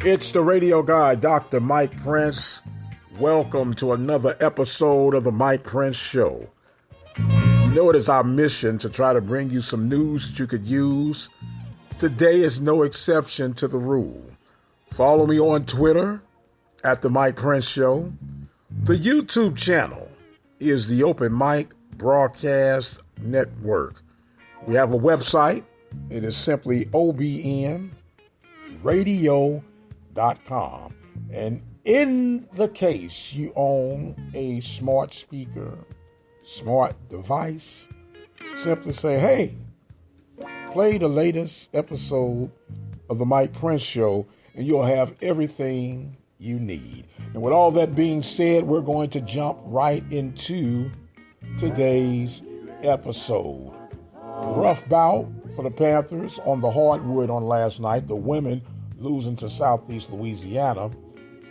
It's the radio guy, Dr. Mike Prince. Welcome to another episode of the Mike Prince Show. You know it is our mission to try to bring you some news that you could use. Today is no exception to the rule. Follow me on Twitter at the Mike Prince Show. The YouTube channel is the Open Mic Broadcast Network. We have a website. It is simply obnradio.com. And in the case you own a smart speaker, smart device, simply say, hey, play the latest episode of the Mike Prince Show, and you'll have everything you need. And with all that being said, we're going to jump right into today's episode. Rough bout for the Panthers on the hardwood on last night. The women losing to Southeast Louisiana.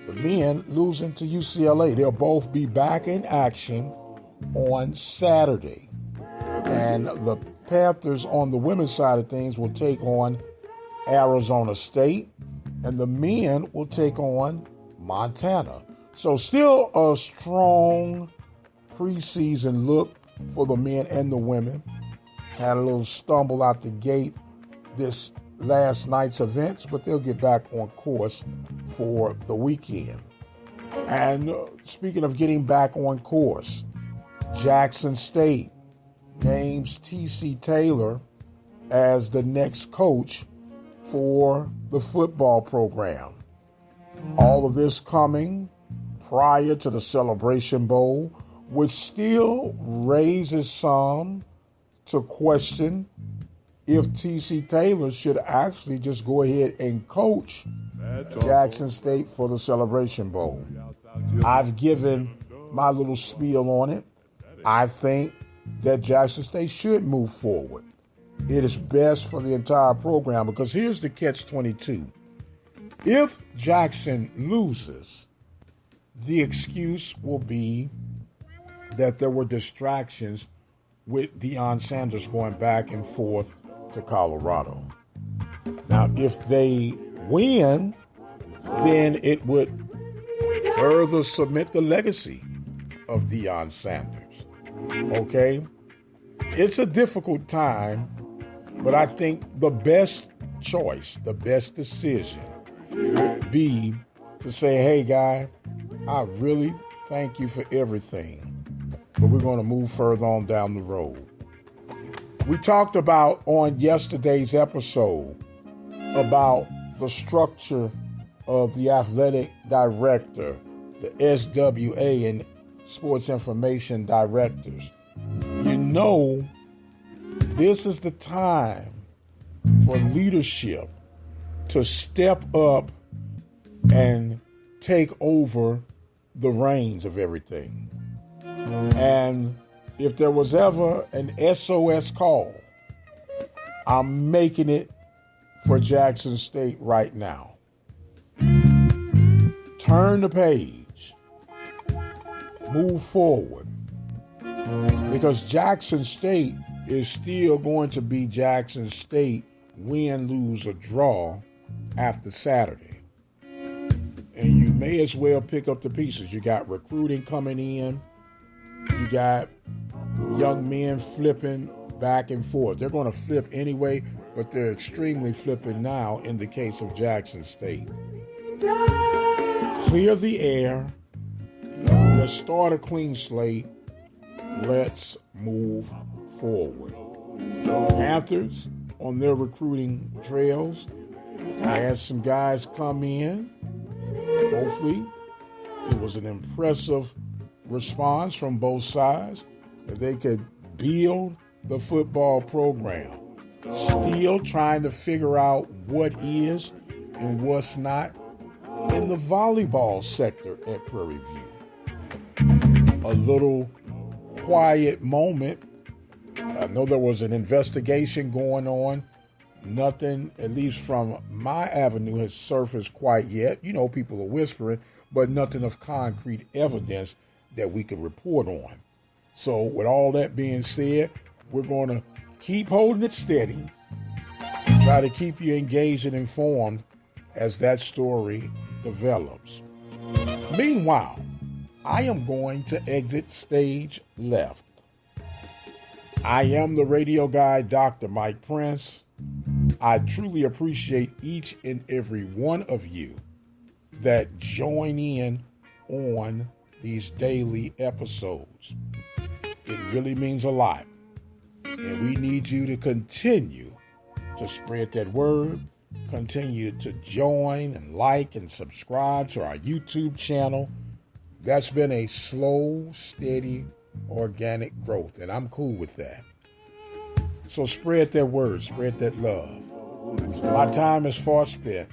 The men losing to UCLA. They'll both be back in action on Saturday. And the Panthers on the women's side of things will take on Arizona State. And the men will take on Montana. So still a strong preseason look for the men and the women. Had a little stumble out the gate this last night's events, but they'll get back on course for the weekend. And speaking of getting back on course, Jackson State names T.C. Taylor as the next coach for the football program. All of this coming prior to the Celebration Bowl, which still raises some to question if T.C. Taylor should actually just go ahead and coach Jackson State for the Celebration Bowl. I've given my little spiel on it. I think that Jackson State should move forward. It is best for the entire program because here's the catch-22. If Jackson loses, the excuse will be that there were distractions with Deion Sanders going back and forth to Colorado. Now, if they win, then it would further cement the legacy of Deion Sanders. Okay? It's a difficult time, but I think the best choice, the best decision would be to say, hey, guy, I really thank you for everything, but we're going to move further on down the road. We talked about on yesterday's episode about the structure of the athletic director, the SWA and sports information directors. You know, this is the time for leadership to step up and take over the reins of everything. And if there was ever an SOS call, I'm making it for Jackson State right now. Turn the page. Move forward. Because Jackson State is still going to be Jackson State, win, lose, or draw after Saturday. And you may as well pick up the pieces. You got recruiting coming in. You got young men flipping back and forth. They're going to flip anyway, but they're extremely flipping now in the case of Jackson State. Clear the air. Let's start a clean slate. Let's move forward. Panthers on their recruiting trails. I had some guys come in. Hopefully, it was an impressive response from both sides that they could build the football program. Still trying to figure out what is and what's not in the volleyball sector at Prairie View. A little quiet moment. I know there was an investigation going on. Nothing, at least from my avenue, has surfaced quite yet. You know, people are whispering, but nothing of concrete evidence that we can report on. So with all that being said, we're going to keep holding it steady and try to keep you engaged and informed as that story develops. Meanwhile, I am going to exit stage left. I am the radio guy, Dr. Mike Prince. I truly appreciate each and every one of you that join in on these daily episodes. It really means a lot. And we need you to continue to spread that word, continue to join and like and subscribe to our YouTube channel. That's been a slow, steady, organic growth, and I'm cool with that. So spread that word, spread that love. My time is far spent.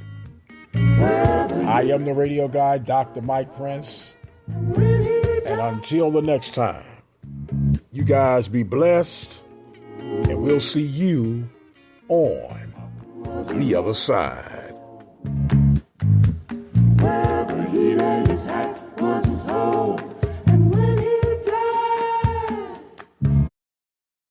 I am the radio guy, Dr. Mike Prince. And until the next time, you guys be blessed, and we'll see you on the other side.